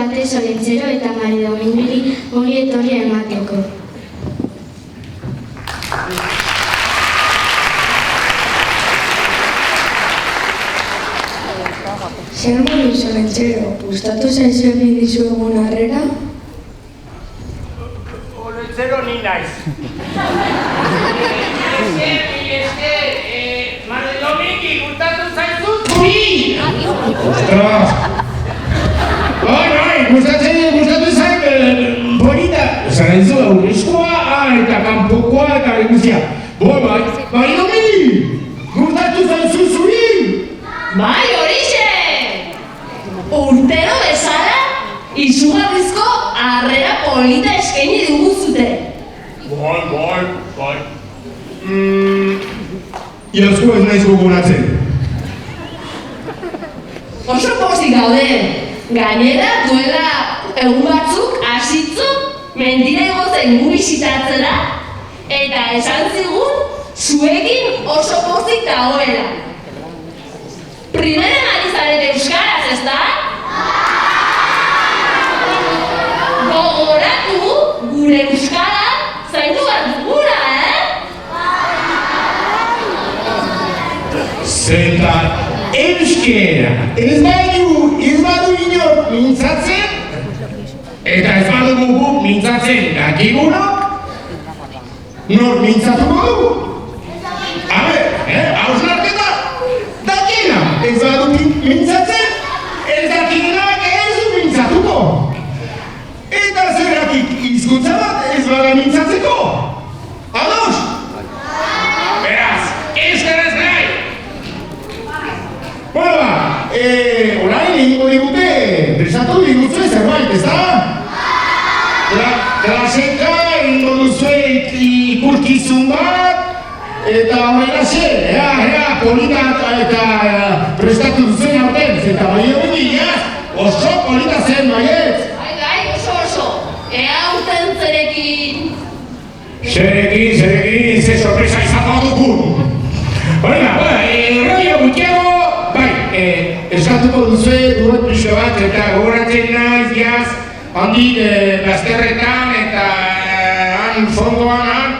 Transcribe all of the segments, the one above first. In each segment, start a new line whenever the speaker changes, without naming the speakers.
batez Olentzero eta Mari Domingiri ongi etorri emateko.
Zer moduz Olentzero, gustatu zaizu egin dizuegun harrera?
Olentzero ni naiz. Mari Domingi, gustatu zaizu? Ui! Ostras! Bai, gustatu zait, bonita. Zaizu, aurrezkoa, eta kanpokoa, eta guztia. Bai, Mari Domingi, gustatu zaizu zuri?
Bai, horixe! Urtero bezala, izugarrizko harrera polita eskaini diguzute.
Bai. Iazko ez naiz gogoratzen.
Oso pozik gaude. Gainera, duela egun batzuk hasitzu mendira igotzen gu bisitatzera eta esan zigun zuekin oso pozik dagoela. Primeren ari zarete euskaraz, ezta? Gogoratu gure euskara zaindu bat dugula,
Zeta euskera ez badu inor mintzatzen, eta ez badugu guk mintzatzen dakigunok, nor mintzatuko dugu? Hausnarketa, dakina ez badu mintzatzen, ez dakinak ez du mintzatuko. Eta zergatik hizkuntza bat ez bada mintzatzeko? Ados? Beraz, euskaraz nahi! Bueno, orain egingo digute, prestatu diguzue zerbait, ez da? Klaseka egingo duzue ikuskizun bat, eta horregaxe, polita eta prestatu duzuen aurten, eta bai hori oso polita zen, baiet?
Bai, oso. Ea urten zerekin.
Zerekin, ze sorpresa izango dugun. Horrela, rollo gutiago, eskatuko duzue duet pixo bat eta gogoratzen naiz jaz, handik bazterretan eta han fondoan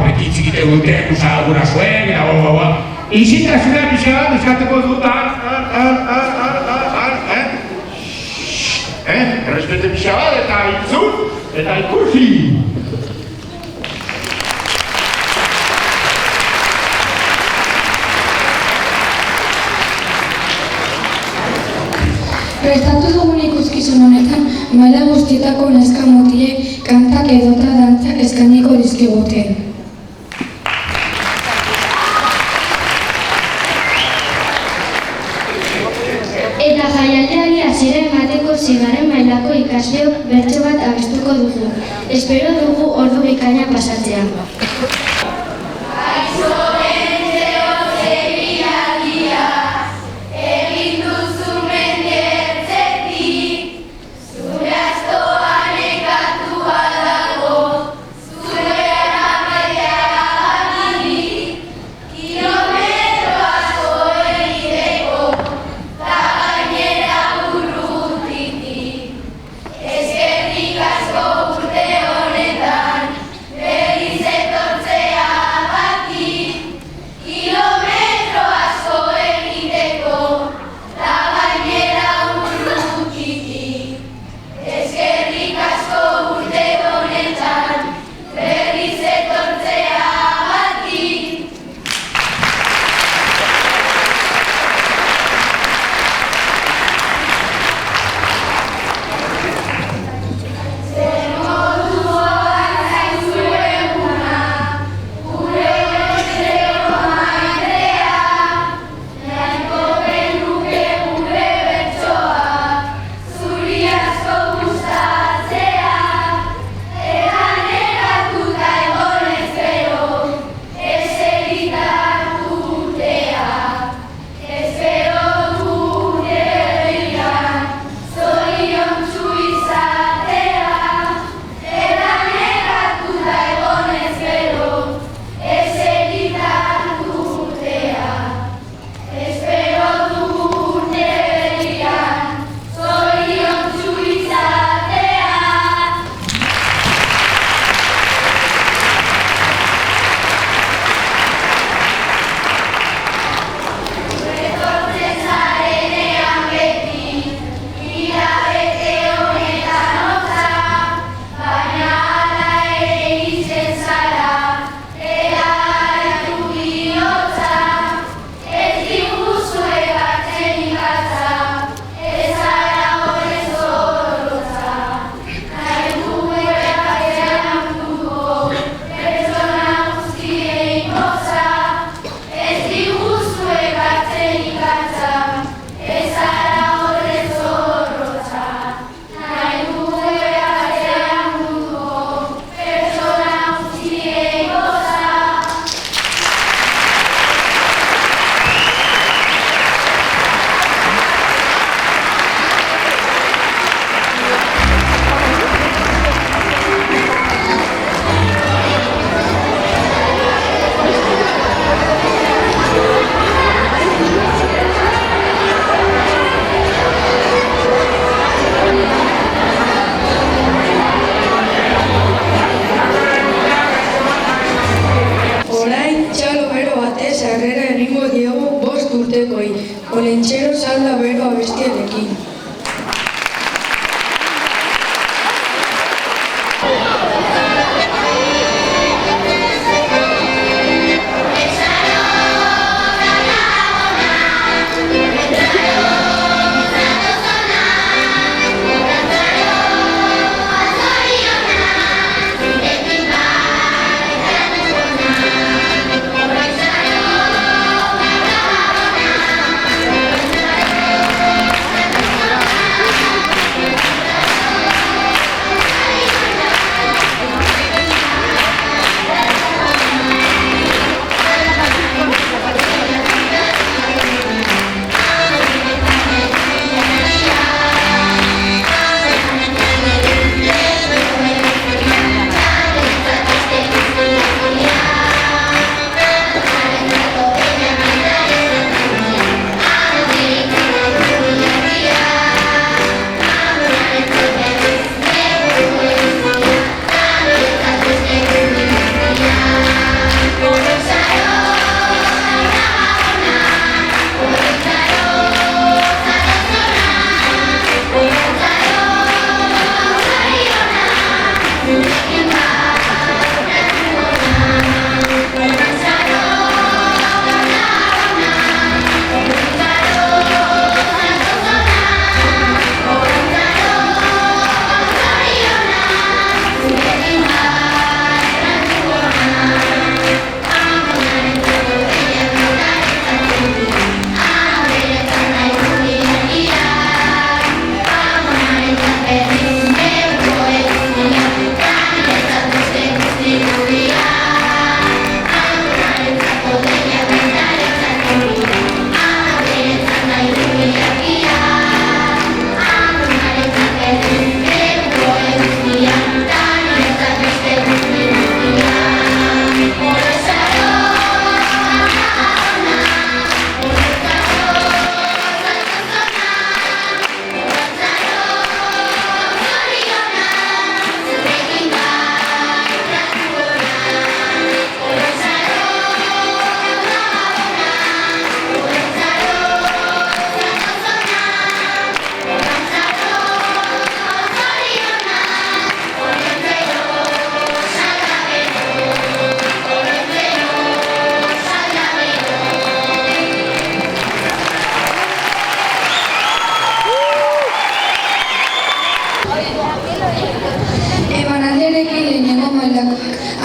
betitzikite dute kusagura zuen, eta izintasuna pixo bat eskatuko dut errespete pixo bat eta itzun eta ikusi.
Prestatu dugun ikuskizun honetan, maila guztietako neska mutilek kantak edota dantzak eskainiko dizkigute.
Eta jaialdiari hasiera emateko seigarren mailako ikasleok bertso bat abestuko dugu. Espero dugu ordu bikaina pasatzea.
Eskerrik asko urte honetan, berriz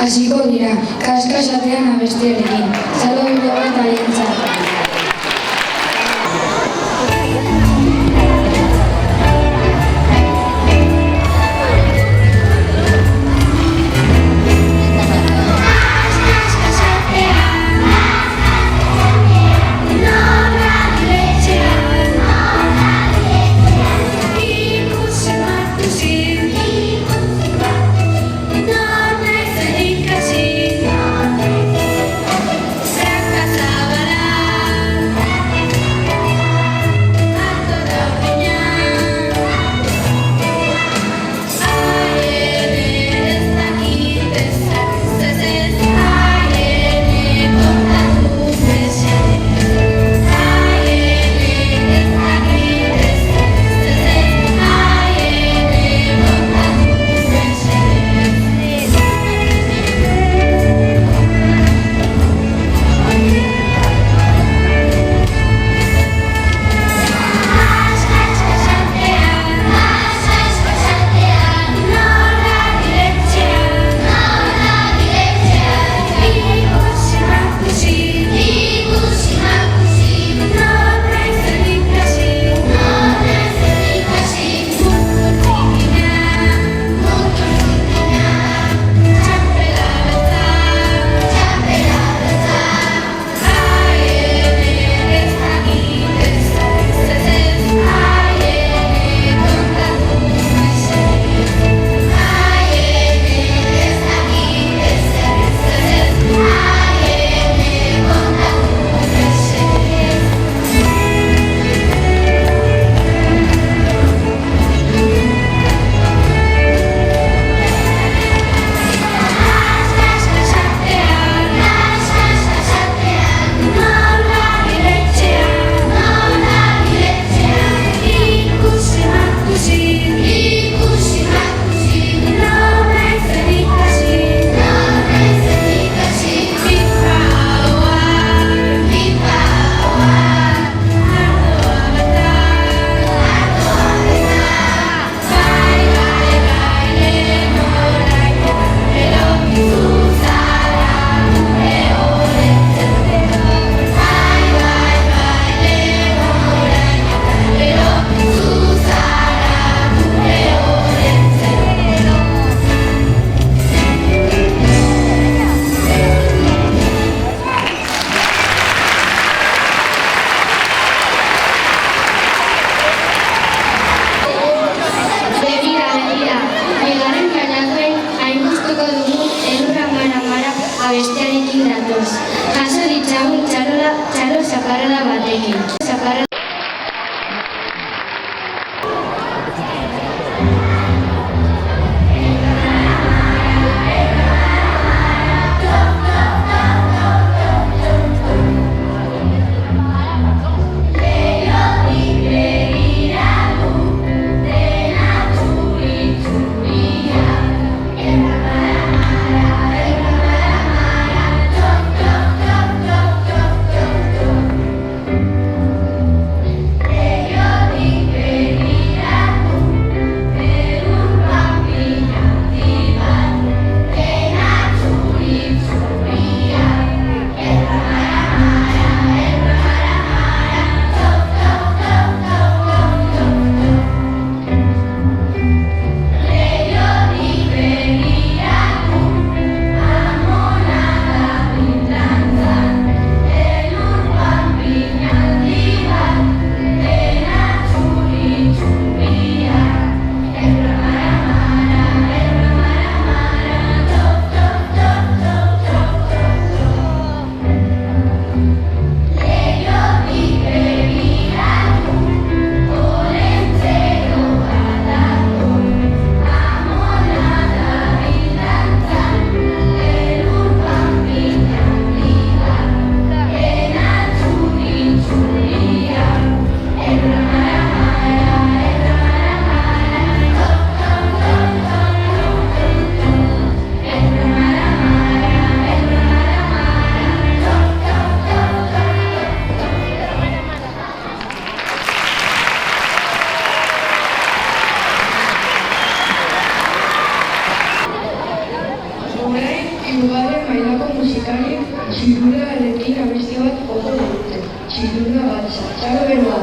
hasiko dira, kaskasatean abestiarekin. Salobide bat haientzat.
Zerta zabala
Txirularekin abesti bat joko dute. Txirula gatza. Txalo beroa.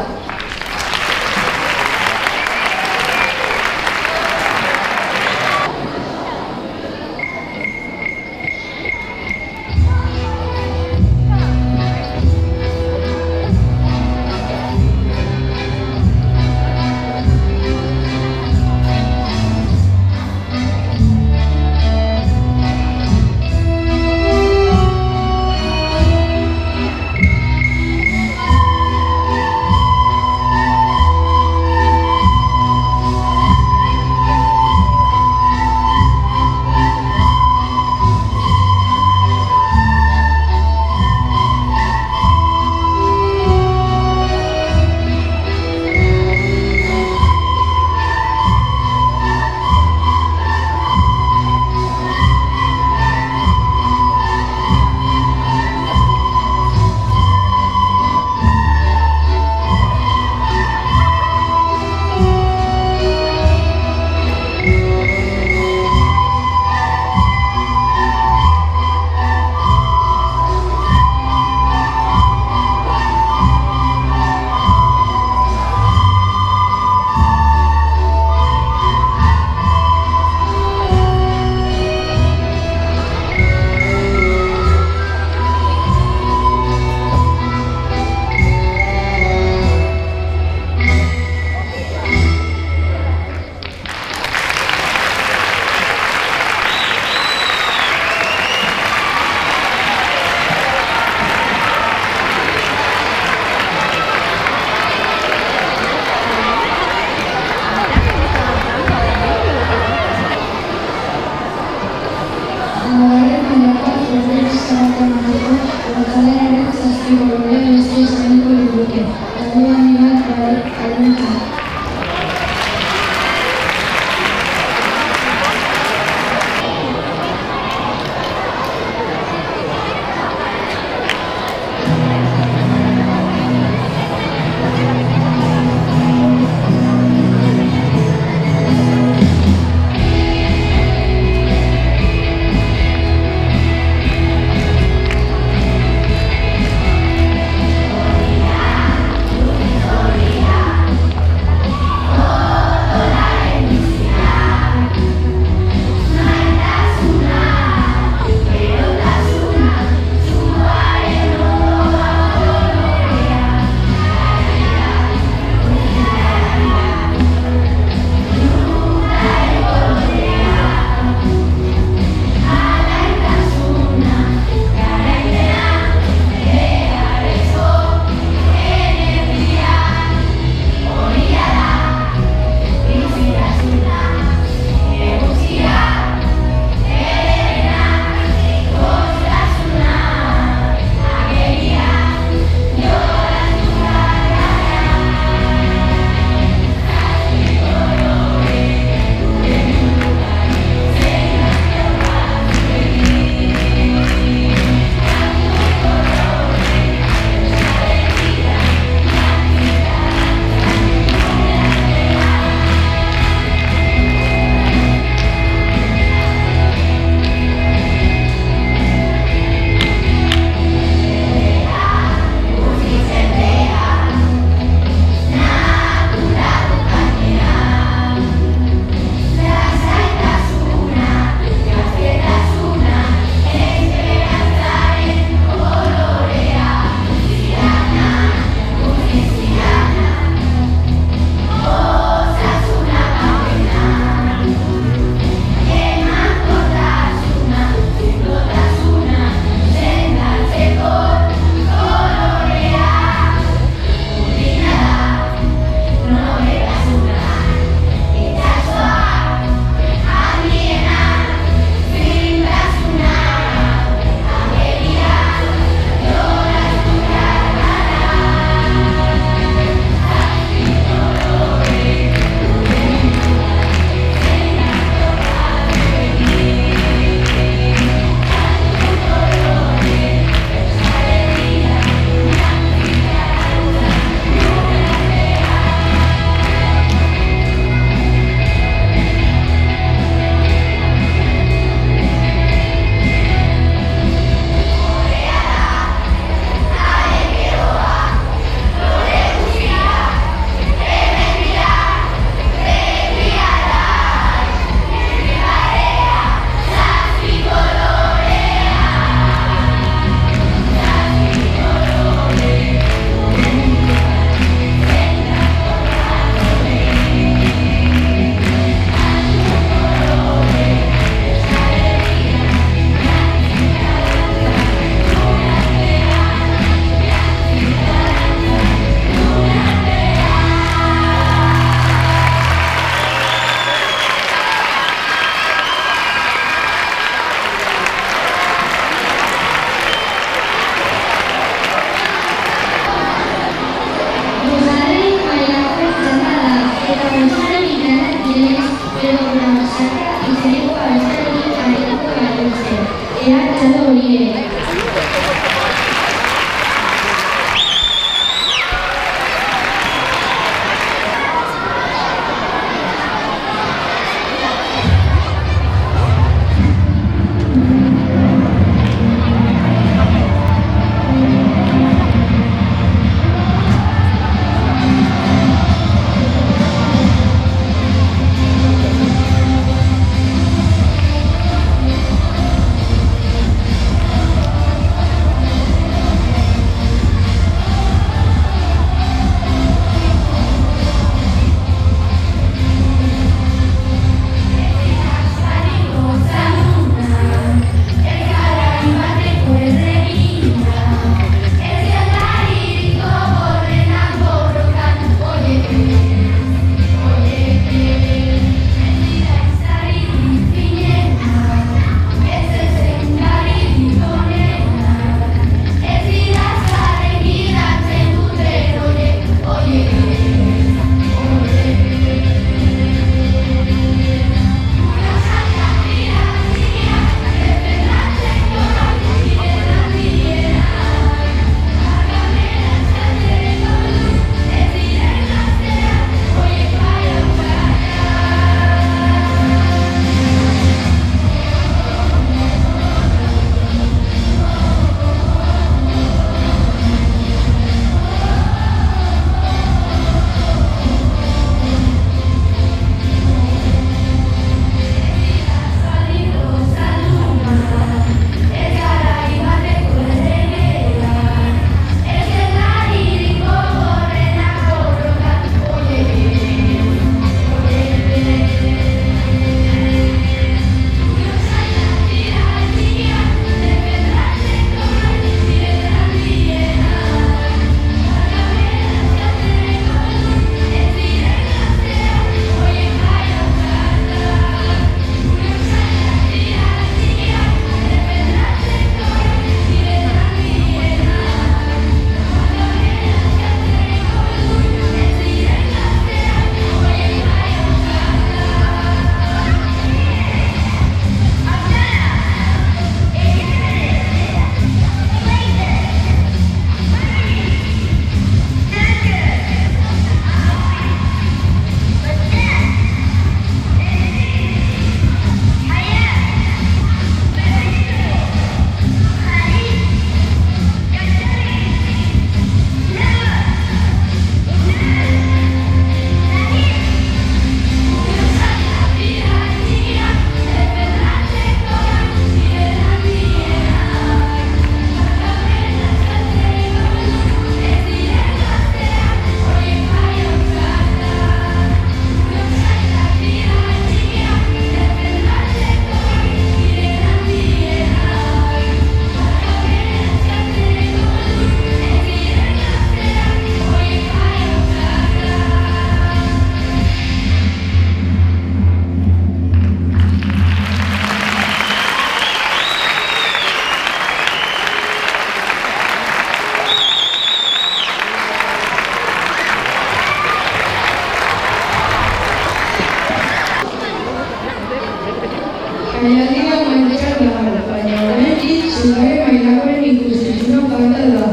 Jaialdia mailetan dago, baina horretik zugare mailakoen ikuskizuna falta da.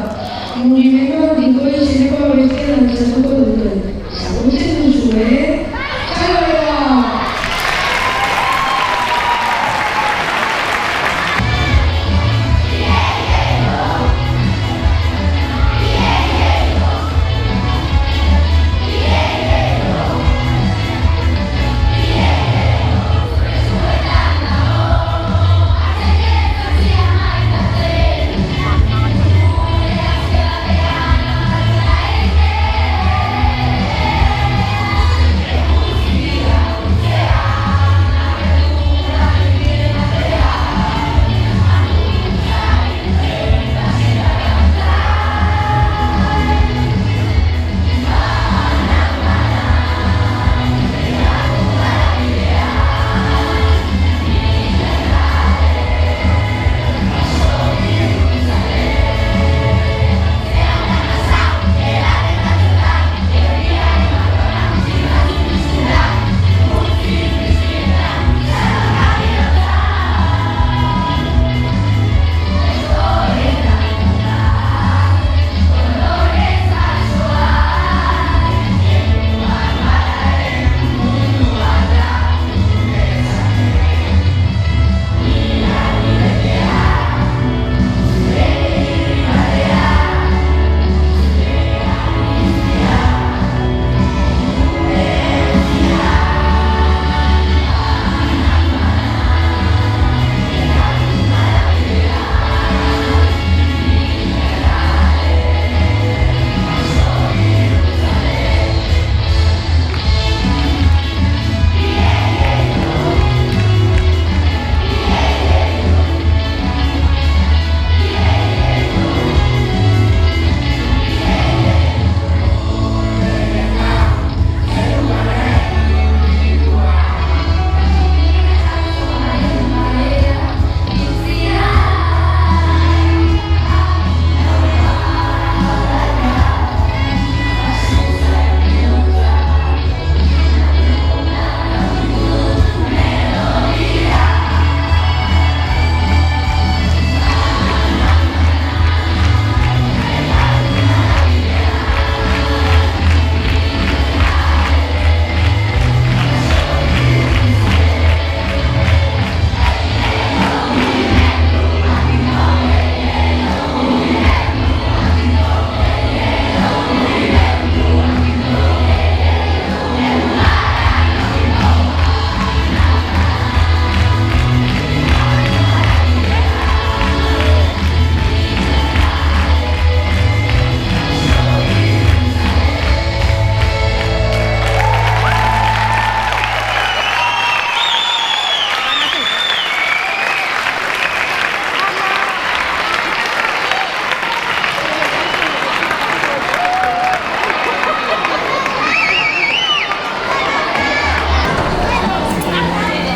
Mugimenduak diko izeneko abestia dantzatuko dute. Zagutzen duzu, Txaloa!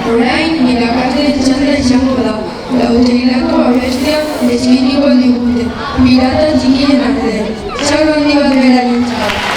Orain, irakasle txanda izango da. Lautegirako abestia eskiniko digute. Pirata txikien artean. Txalo handi bat beraientzat.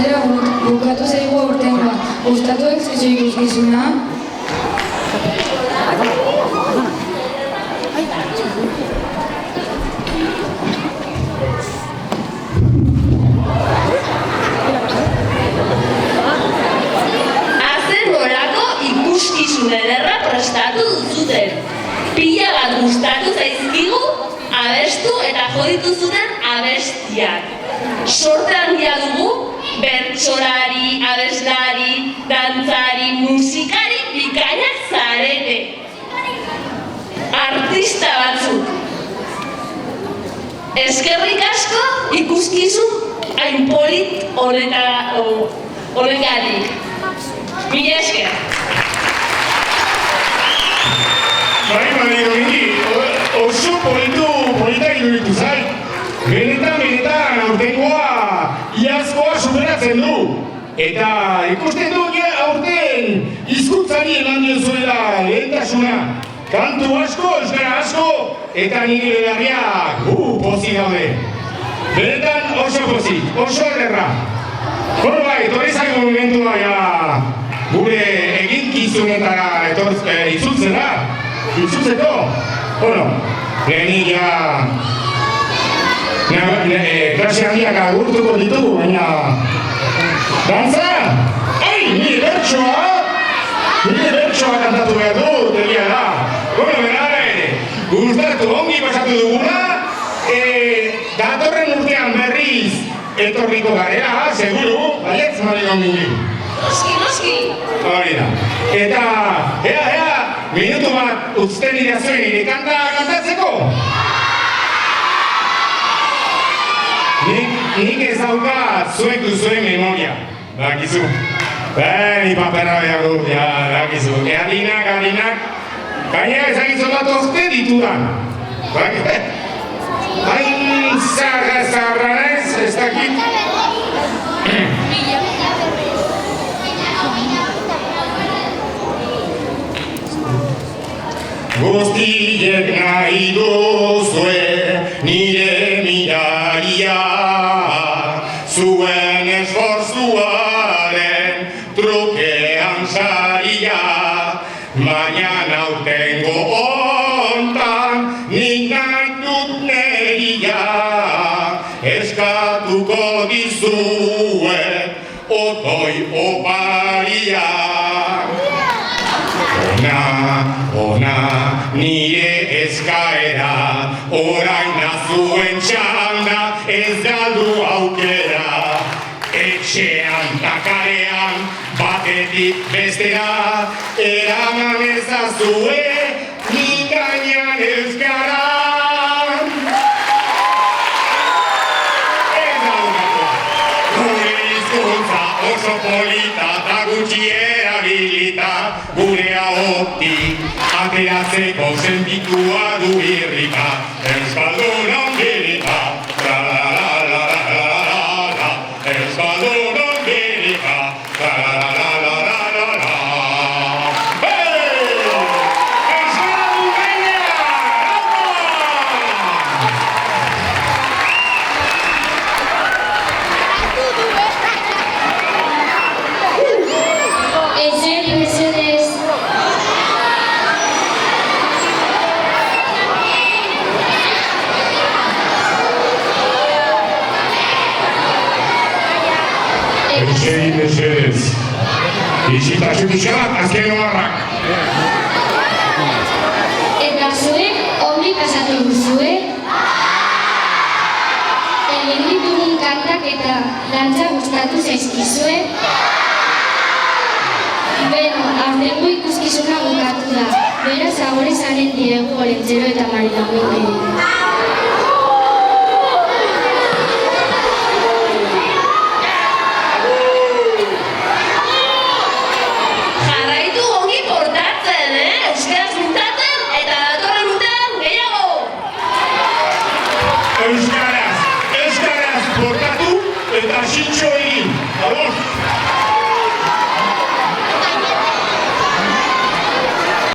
Zera bukatu zaigu aurtengoa. Gustatu ez zaizu ikuskizuna?
Azen horako ikuskizun ederra prestatu duzuten. Pila bat gustatu zaizkigu abestu eta joditu zuten abestiak. Sorte handia dugu, bertsolari, abeslari, dantzari, musikari bikainak zarete. Artista batzuk. Eskerrik asko ikuskizun hain polit honengatik. Mila esker.
Bai, Domingui, oso politak iruditu zait. Benetan, aurtengoa iazkoa superatzen du. Eta ikusten du aurten hizkuntzari eman diozuela lehentasuna. Kantu asko, euskara asko, eta nire belarriak pozik daude. Benetan oso pozik, oso ederra. Bueno, bai, etorri zaigu momentua gure eginkizunetara itzultzeko. Bueno, lehenik klase handiak agurtuko ditugu, baina... Dantza! Ai, nire bertsoa kantatu behar dut, egia da. Bueno, berara ere, gustatu ongi pasatu duguna, datorren urtean berriz etorriko garela, seguru, baietz Mari Domingui.
Noski.
Hori da. Eta, ea, minutu bat uzten idazuen nire kantatzeko. Nik ez daukat zuek duzuen memoria, dakizu. Ni papera behar dut, dakizu. Adinak, gaina ezagizu bat ozte ditudan. Hain zarra naiz, ez dakit. Guztiek nahi duzue nire miraria, zuen esforzuaren trukean saria, baina aurtengo hontan nik nahi dut neria, eskatuko dizuet otoi oparia. Ona, nire eskaera, orain nazuen txanda, ez galdu aukera. Etxean takarean, batetik bestera, eraman ezazue, nik gainean euskara. Ez daukakoa, gure hizkuntza oso polita, eta gutxi erabilita, gure ahotik ateratzeko sentitua du irrika, euskaldun ondirika, tra-la-la-la-la-la-la-la, euskaldun ondirika, tra-la-la-la-la-la-la-la. Euskaldun gaina!
Mesedez.
Mesedez. Isiltasun pixkat, azken omarrak.
Eta zuek ongi pasatu duzue? Egin ditugun kantak eta dantza gustatu zaizkizue? Beno, aurtengo ikuskizuna bukatu da. Beraz, agore zaren diegu Olentzero eta Mari Domingui.